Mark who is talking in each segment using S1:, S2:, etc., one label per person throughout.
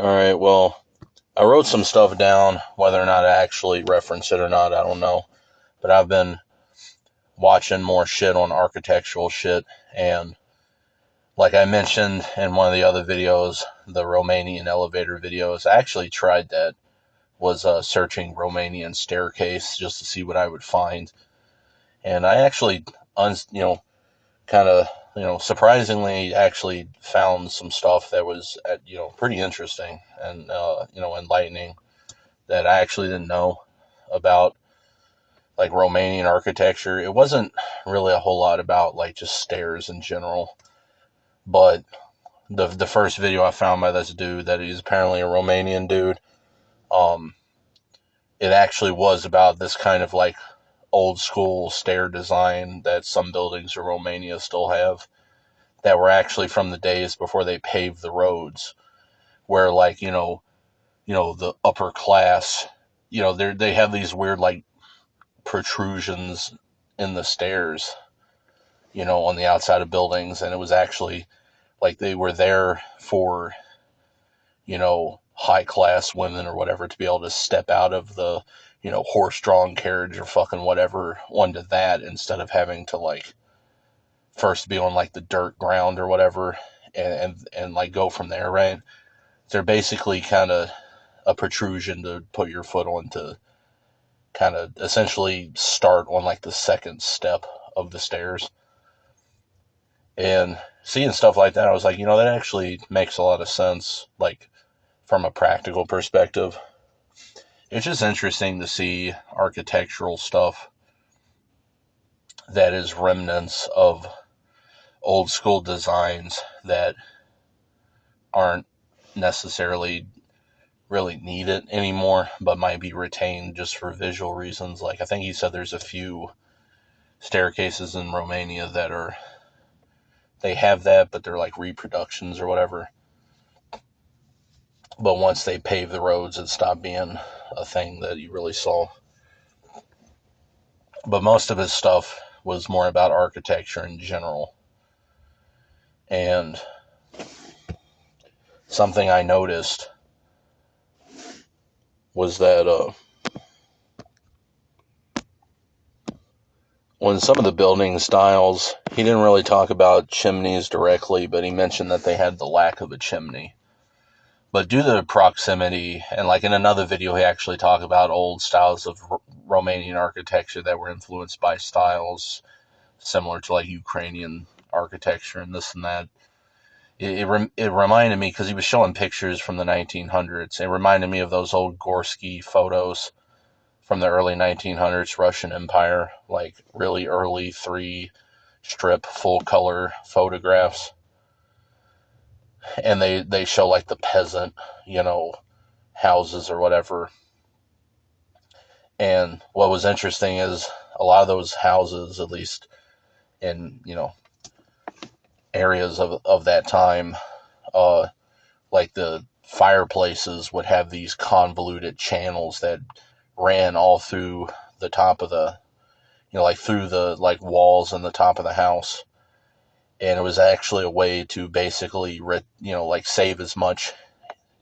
S1: All right, well, I wrote some stuff down. Whether or not I actually reference it or not, I don't know. But I've been watching more shit on architectural shit. And like I mentioned in one of the other videos, the Romanian elevator videos, I actually tried that. Was searching Romanian staircase just to see what I would find. And I actually, kind of, surprisingly actually found some stuff that was, pretty interesting and, enlightening that I actually didn't know about like Romanian architecture. It wasn't really a whole lot about like just stairs in general, but the first video I found by this dude that he's apparently a Romanian dude, um, it actually was about this kind of like old school stair design that some buildings in Romania still have that were actually from the days before they paved the roads, where like the upper class, they have these weird like protrusions in the stairs, on the outside of buildings. And it was actually like they were there for, high class women or whatever to be able to step out of the, horse drawn carriage or fucking whatever onto that instead of having to like first be on like the dirt ground or whatever and like go from there, right? They're basically kind of a protrusion to put your foot on to kind of essentially start on like the second step of the stairs. And seeing stuff like that, I was like, that actually makes a lot of sense, like from a practical perspective. It's just interesting to see architectural stuff that is remnants of old school designs that aren't necessarily really needed anymore, but might be retained just for visual reasons. Like I think he said there's a few staircases in Romania that they have that, but they're like reproductions or whatever. But once they paved the roads, it stopped being a thing that you really saw. But most of his stuff was more about architecture in general. And something I noticed was that when some of the building styles, he didn't really talk about chimneys directly, but he mentioned that they had the lack of a chimney. But due to the proximity, and like in another video, he actually talked about old styles of Romanian architecture that were influenced by styles similar to like Ukrainian architecture and this and that. It reminded me, because he was showing pictures from the 1900s. It reminded me of those old Gorsky photos from the early 1900s Russian Empire, like really early 3 strip full color photographs. And they show like the peasant, houses or whatever. And what was interesting is a lot of those houses, at least in, areas of that time, like the fireplaces would have these convoluted channels that ran all through the top of the, like through the like walls and the top of the house. And it was actually a way to basically, like save as much,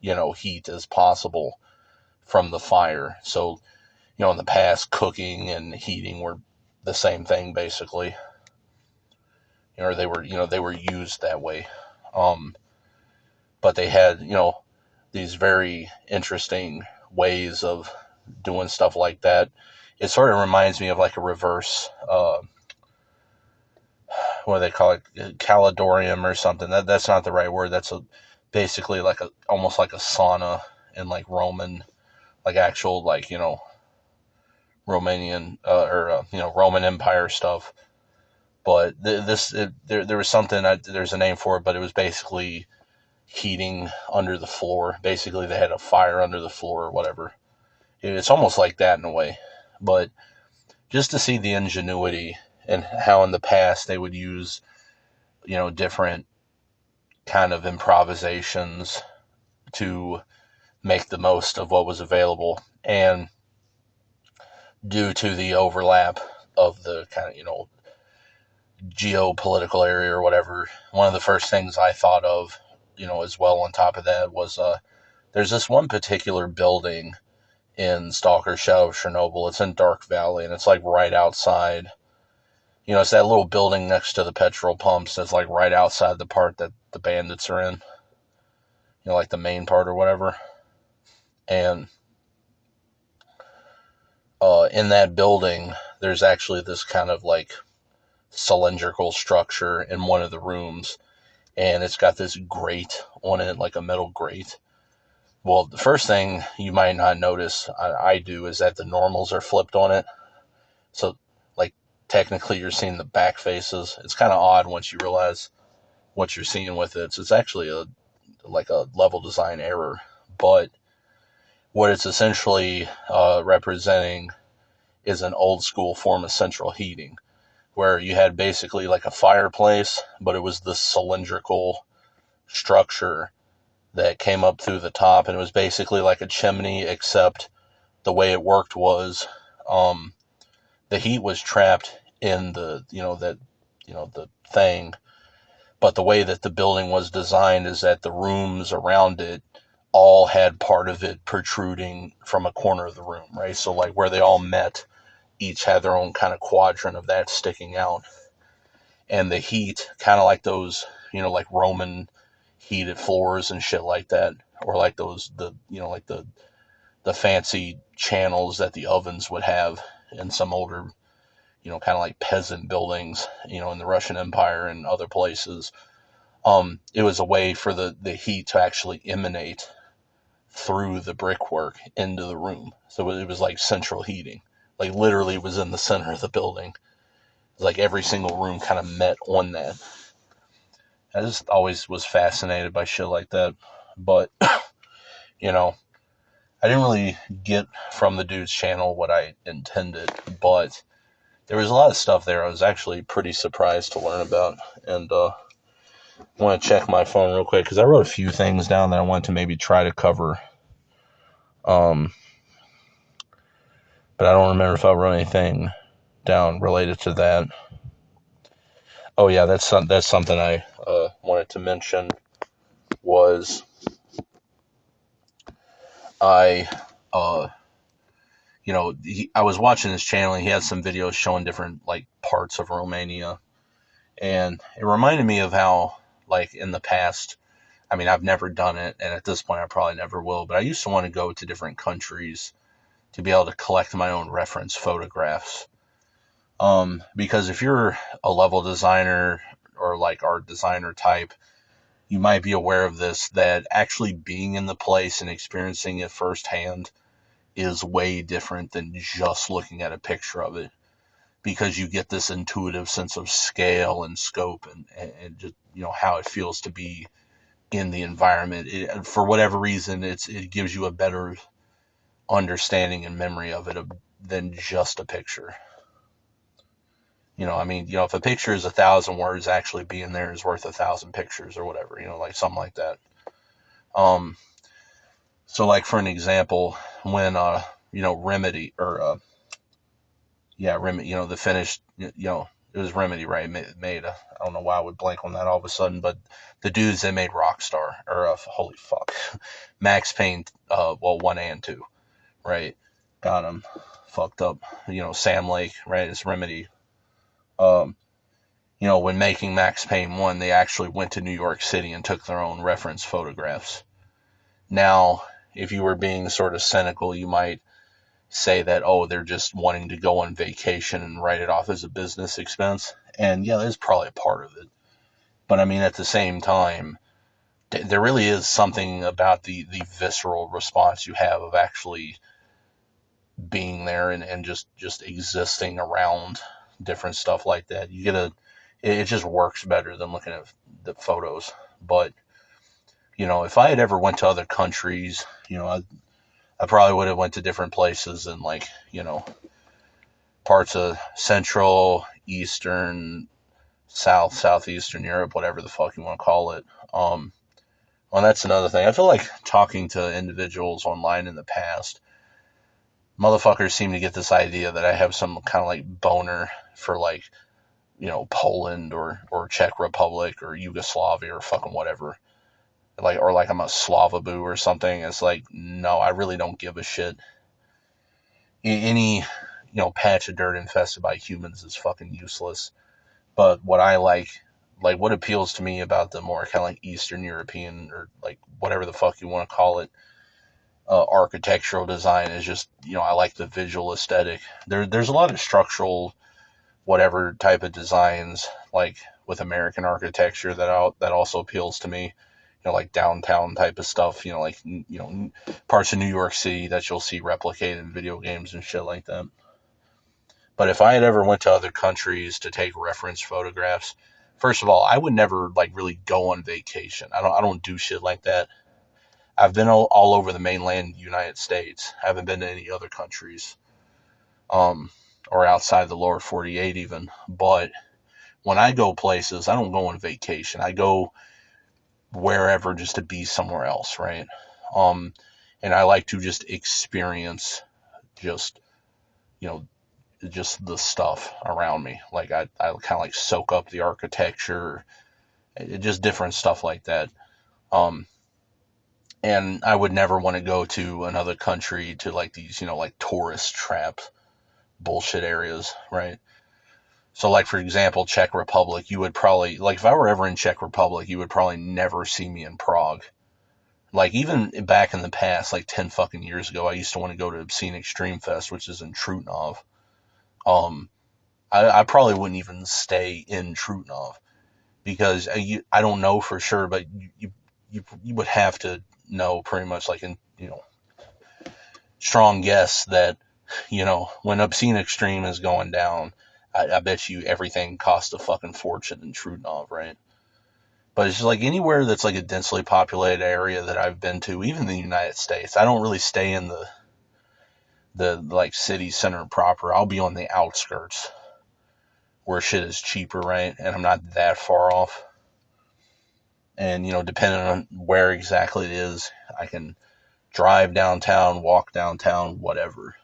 S1: heat as possible from the fire. So, in the past, cooking and heating were the same thing basically, or they were used that way. Um, but they had, these very interesting ways of doing stuff like that. It sort of reminds me of like a reverse, what do they call it, calidorium or something. That's not the right word. That's basically like almost like a sauna in like Roman, like actual like Romanian or Roman Empire stuff. But there was something, there's a name for it, but it was basically heating under the floor. Basically, they had a fire under the floor or whatever. It's almost like that in a way. But just to see the ingenuity and how in the past they would use, different kind of improvisations to make the most of what was available. And due to the overlap of the kind of, geopolitical area or whatever, one of the first things I thought of, as well on top of that was there's this one particular building in Stalker Shadow of Chernobyl. It's in Dark Valley, and it's like right outside. It's that little building next to the petrol pumps that's like right outside the part that the bandits are in. Like the main part or whatever. And in that building, there's actually this kind of like cylindrical structure in one of the rooms, and it's got this grate on it, like a metal grate. Well, the first thing you might not notice, I do, is that the normals are flipped on it. So, like, technically you're seeing the back faces. It's kind of odd once you realize what you're seeing with it. So it's actually a level design error. But what it's essentially representing is an old school form of central heating, where you had basically like a fireplace, but it was this cylindrical structure that came up through the top, and it was basically like a chimney, except the way it worked was the heat was trapped in the thing, but the way that the building was designed is that the rooms around it all had part of it protruding from a corner of the room, right? So like where they all met, each had their own kind of quadrant of that sticking out. And the heat, kind of like those, like Roman heated floors and shit like that, or like the fancy channels that the ovens would have in some older, kind of like peasant buildings, in the Russian Empire and other places. It was a way for the heat to actually emanate through the brickwork into the room. So it was like central heating. Like literally it was in the center of the building. It was like every single room kind of met on that. I just always was fascinated by shit like that. But, I didn't really get from the dude's channel what I intended, but there was a lot of stuff there I was actually pretty surprised to learn about. And I want to check my phone real quick because I wrote a few things down that I want to maybe try to cover. But I don't remember if I wrote anything down related to that. Oh yeah, that's something I wanted to mention was I I was watching his channel and he had some videos showing different like parts of Romania, and it reminded me of how like in the past, I mean I've never done it, and at this point I probably never will, but I used to want to go to different countries to be able to collect my own reference photographs. Because if you're a level designer or like art designer type, you might be aware of this, that actually being in the place and experiencing it firsthand is way different than just looking at a picture of it, because you get this intuitive sense of scale and scope and just how it feels to be in the environment. For whatever reason, it gives you a better understanding and memory of it than just a picture. I mean, if a picture is 1,000 words, actually being there is worth 1,000 pictures or whatever, like something like that. So like for an example, when Remedy or Remedy, the finished, it was Remedy, right? Made I don't know why I would blank on that all of a sudden, but the dudes that made Rockstar or holy fuck, Max Payne, 1 and 2, right? Got him fucked up. Sam Lake, right? It's Remedy. When making Max Payne 1, they actually went to New York City and took their own reference photographs. Now, if you were being sort of cynical, you might say that, oh, they're just wanting to go on vacation and write it off as a business expense. And yeah, that's probably a part of it. But I mean, at the same time, there really is something about the visceral response you have of actually being there and just existing around different stuff like that. It just works better than looking at the photos. But, if I had ever went to other countries, I probably would have went to different places and like, parts of Central, Eastern, Southeastern Europe, whatever the fuck you want to call it. Well, that's another thing. I feel like talking to individuals online in the past, motherfuckers seem to get this idea that I have some kind of like boner for like, Poland or Czech Republic or Yugoslavia or fucking whatever. like, or like I'm a Slavaboo or something. It's like, no, I really don't give a shit. Any, patch of dirt infested by humans is fucking useless. But what I like what appeals to me about the more kind of like Eastern European, or like whatever the fuck you want to call it, architectural design is just, I like the visual aesthetic. There's a lot of structural, whatever type of designs, like with American architecture, that also appeals to me. Like downtown type of stuff. Like parts of New York City that you'll see replicated in video games and shit like that. But if I had ever went to other countries to take reference photographs, first of all, I would never like really go on vacation. I don't do shit like that. I've been all over the mainland United States. I haven't been to any other countries, um, or outside the lower 48 even. But when I go places, I don't go on vacation. I go wherever just to be somewhere else, right? Um, and I like to just experience just, you know, just the stuff around me. Like I kind of like soak up the architecture, just different stuff like that. Um, and I would never want to go to another country to like these, like tourist trap bullshit areas, right? So like for example, Czech Republic, you would probably like if I were ever in Czech Republic, you would probably never see me in Prague. Like even back in the past, like 10 fucking years ago, I used to want to go to Obscene Extreme Fest, which is in Trutnov. Um, I probably wouldn't even stay in Trutnov because I don't know for sure, but you would have to know pretty much like in, strong guess that, when Obscene Extreme is going down, I bet you everything costs a fucking fortune in Trutnov, right? But it's just like anywhere that's like a densely populated area that I've been to, even the United States, I don't really stay in the like city center proper. I'll be on the outskirts where shit is cheaper, right? And I'm not that far off. And depending on where exactly it is, I can drive downtown, walk downtown, whatever.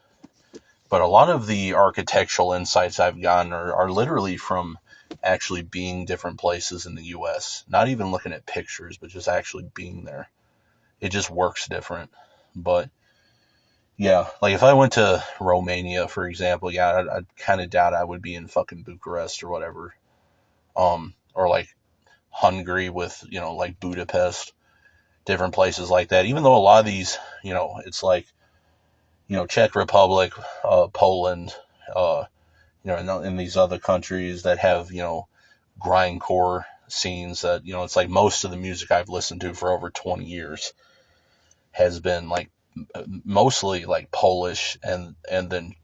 S1: But a lot of the architectural insights I've gotten are literally from actually being different places in the US. Not even looking at pictures, but just actually being there. It just works different. But yeah, like if I went to Romania, for example, yeah, I kind of doubt I would be in fucking Bucharest or whatever. Or like Hungary with, like Budapest, different places like that. Even though a lot of these, it's like, Czech Republic, Poland, in these other countries that have, grindcore scenes that, it's like most of the music I've listened to for over 20 years has been like mostly like Polish and then,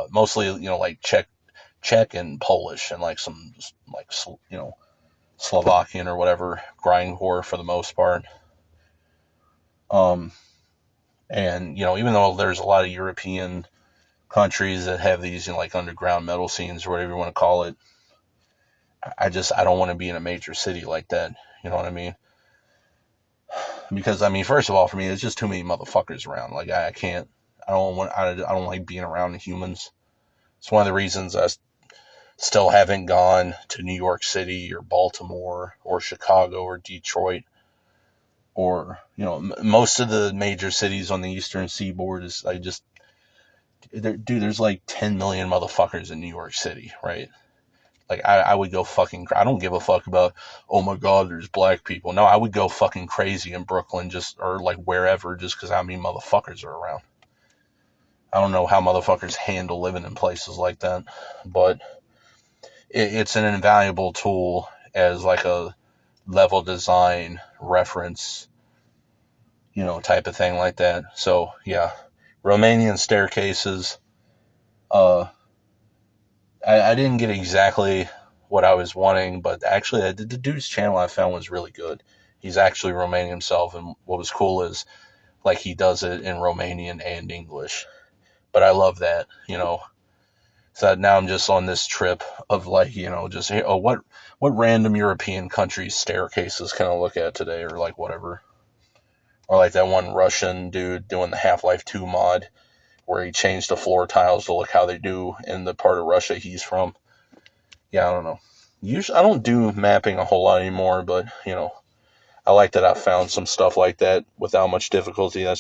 S1: mostly, like Czech and Polish and like some like, Slovakian or whatever grindcore for the most part. Um, and, even though there's a lot of European countries that have these, like underground metal scenes or whatever you want to call it, I don't want to be in a major city like that. You know what I mean? Because I mean, first of all, for me, it's just too many motherfuckers around. Like I can't. I don't like being around humans. It's one of the reasons I still haven't gone to New York City or Baltimore or Chicago or Detroit or most of the major cities on the Eastern Seaboard. Is I just dude, there's like 10 million motherfuckers in New York City, right? Like I would go fucking. I don't give a fuck about. Oh my God, there's black people. No, I would go fucking crazy in Brooklyn, just or like wherever, just because how many motherfuckers are around. I don't know how motherfuckers handle living in places like that, but it's an invaluable tool as like a level design reference, type of thing like that. So yeah, Romanian staircases. Uh, I didn't get exactly what I was wanting, but actually the dude's channel I found was really good. He's actually Romanian himself, and what was cool is like he does it in Romanian and English. But I love that, So now I'm just on this trip of like, just what random European countries staircases can I look at today, or like whatever, or like that one Russian dude doing the Half-Life 2 mod where he changed the floor tiles to look how they do in the part of Russia he's from. Yeah, I don't know. Usually, I don't do mapping a whole lot anymore, but I like that I found some stuff like that without much difficulty. That's